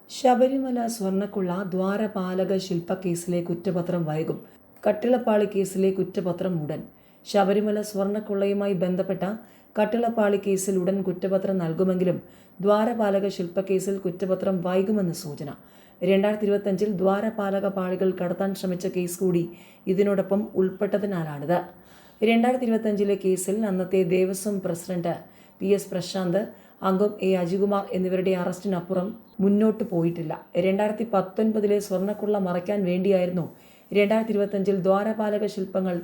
ശബരിമല സ്വർണ്ണക്കുള്ള ദ്വാരപാലക ശില്പക്കേസിലെ കുറ്റപത്രം വൈകും. കട്ടിളപ്പാളി കേസിലെ കുറ്റപത്രം ഉടൻ. ശബരിമല സ്വർണ്ണക്കൊള്ളയുമായി ബന്ധപ്പെട്ട കട്ടിളപ്പാളി കേസിൽ ഉടൻ കുറ്റപത്രം നൽകുമെങ്കിലും ദ്വാരപാലക ശില്പക്കേസിൽ കുറ്റപത്രം വൈകുമെന്ന് സൂചന. 2025 ദ്വാരപാലക പാളികൾ കടത്താൻ ശ്രമിച്ച കേസ് കൂടി ഇതിനോടൊപ്പം ഉൾപ്പെട്ടതിനാലാണിത്. 2025 കേസിൽ അന്നത്തെ ദേവസ്വം പ്രസിഡന്റ് PS പ്രശാന്ത്, അംഗം A അജികുമാർ എന്നിവരുടെ അറസ്റ്റിനപ്പുറം മുന്നോട്ട് പോയിട്ടില്ല. 2019 സ്വർണ്ണക്കൊള്ള മറയ്ക്കാൻ വേണ്ടിയായിരുന്നു 2025 ദ്വാരപാലക ശില്പങ്ങൾ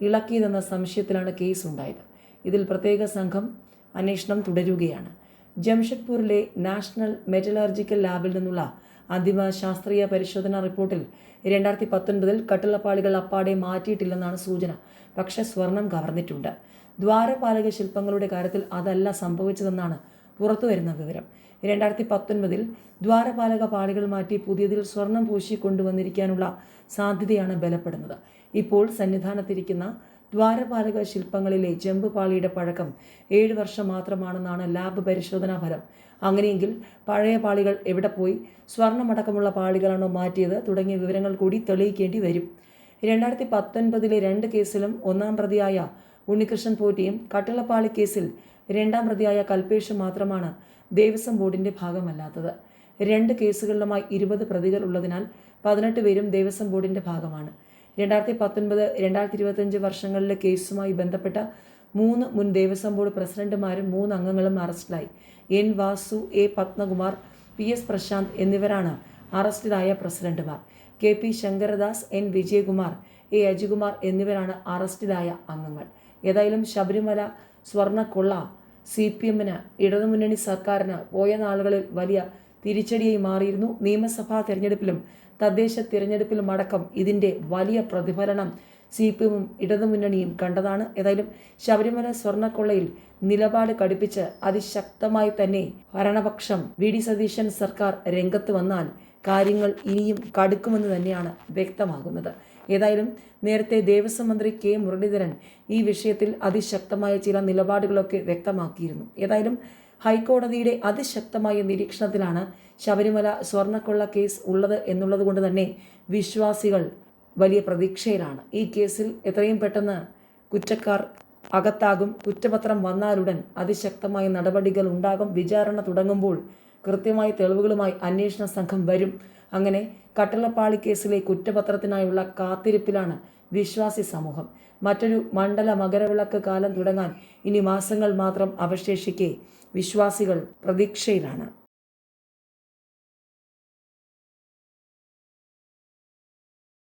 ഇളക്കിയതെന്ന സംശയത്തിലാണ് കേസ് ഉണ്ടായത്. ഇതിൽ പ്രത്യേക സംഘം അന്വേഷണം തുടരുകയാണ്. ജംഷഡ്പൂരിലെ നാഷണൽ മെറ്റലർജിക്കൽ ലാബിൽ നിന്നുള്ള അന്തിമ ശാസ്ത്രീയ പരിശോധനാ റിപ്പോർട്ടിൽ 2019 കട്ടിളപ്പാളികൾ അപ്പാടെ മാറ്റിയിട്ടില്ലെന്നാണ് സൂചന. പക്ഷേ സ്വർണം കവർന്നിട്ടുണ്ട്. ദ്വാരപാലക ശില്പങ്ങളുടെ കാര്യത്തിൽ അതല്ല സംഭവിച്ചതെന്നാണ് പുറത്തുവരുന്ന വിവരം. 2019 ദ്വാരപാലക പാളികൾ മാറ്റി പുതിയതിൽ സ്വർണം പൂശി കൊണ്ടുവന്നിരിക്കാനുള്ള സാധ്യതയാണ് ബലപ്പെടുന്നത്. ഇപ്പോൾ സന്നിധാനത്തിരിക്കുന്ന ദ്വാരപാലക ശില്പങ്ങളിലെ ചെമ്പ് പാളിയുടെ പഴക്കം 7 വർഷം മാത്രമാണെന്നാണ് ലാബ് പരിശോധനാ ഫലം. അങ്ങനെയെങ്കിൽ പഴയ പാളികൾ എവിടെ പോയി, സ്വർണ്ണമടക്കമുള്ള പാളികളാണോ മാറ്റിയത് തുടങ്ങിയ വിവരങ്ങൾ കൂടി തെളിയിക്കേണ്ടി വരും. 2019 2 കേസിലും ഒന്നാം പ്രതിയായ ഉണ്ണികൃഷ്ണൻ പോറ്റിയും കട്ടിളപ്പാളി കേസിൽ 2ാം പ്രതിയായ കൽപേഷും മാത്രമാണ് ദേവസ്വം ബോർഡിന്റെ ഭാഗമല്ലാത്തത്. 2 കേസുകളിലുമായി 20 പ്രതികൾ ഉള്ളതിനാൽ 18 പേരും ദേവസ്വം ബോർഡിന്റെ ഭാഗമാണ്. 2019, 2025 വർഷങ്ങളിലെ കേസുമായി ബന്ധപ്പെട്ട 3 മുൻ ദേവസ്വം ബോർഡ് പ്രസിഡന്റുമാരും 3 അംഗങ്ങളും അറസ്റ്റിലായി. N Vasu, A Padmakumar, PS Prashant എന്നിവരാണ് അറസ്റ്റിലായ പ്രസിഡന്റുമാർ. KP Sankaradas, N Vijayakumar, A Ajikumar എന്നിവരാണ് അറസ്റ്റിലായ അംഗങ്ങൾ. ഏതായാലും ശബരിമല സ്വർണ്ണക്കൊള്ള CPM-ന്, ഇടതുമുന്നണി സർക്കാരിന് പോയ നാളുകളിൽ വലിയ തിരിച്ചടിയായി മാറിയിരുന്നു. നിയമസഭാ തെരഞ്ഞെടുപ്പിലും തദ്ദേശ തിരഞ്ഞെടുപ്പിലും അടക്കം ഇതിൻ്റെ വലിയ പ്രതിഫലനം CPM-ഉം ഇടതുമുന്നണിയും കണ്ടതാണ്. ഏതായാലും ശബരിമല സ്വർണ്ണക്കൊള്ളയിൽ നിലപാട് കടുപ്പിച്ച് അതിശക്തമായി തന്നെ ഭരണപക്ഷം VD സതീശൻ സർക്കാർ രംഗത്ത് വന്നാൽ കാര്യങ്ങൾ ഇനിയും കടുക്കുമെന്ന് തന്നെയാണ് വ്യക്തമാകുന്നത്. ഏതായാലും നേരത്തെ ദേവസ്വം മന്ത്രി K മുരളീധരൻ ഈ വിഷയത്തിൽ അതിശക്തമായ ചില നിലപാടുകളൊക്കെ വ്യക്തമാക്കിയിരുന്നു. ഏതായാലും ഹൈക്കോടതിയുടെ അതിശക്തമായ നിരീക്ഷണത്തിലാണ് ശബരിമല സ്വർണ്ണക്കൊള്ള കേസ് ഉള്ളത് എന്നുള്ളത് കൊണ്ട് തന്നെ വിശ്വാസികൾ വലിയ പ്രതീക്ഷയിലാണ്. ഈ കേസിൽ എത്രയും പെട്ടെന്ന് കുറ്റക്കാർ അകത്താകും. കുറ്റപത്രം വന്നാലുടൻ അതിശക്തമായ നടപടികൾ ഉണ്ടാകും. വിചാരണ തുടങ്ങുമ്പോൾ കൃത്യമായ തെളിവുകളുമായി അന്വേഷണ സംഘം വരും. അങ്ങനെ കട്ടിളപ്പാളി കേസിലെ കുറ്റപത്രത്തിനായുള്ള കാത്തിരിപ്പിലാണ് വിശ്വാസി സമൂഹം. മറ്റൊരു മണ്ഡല മകരവിളക്ക് കാലം തുടങ്ങാൻ ഇനി മാസങ്ങൾ മാത്രം അവശേഷിക്കെ വിശ്വാസികൾ പ്രതീക്ഷയിലാണ്.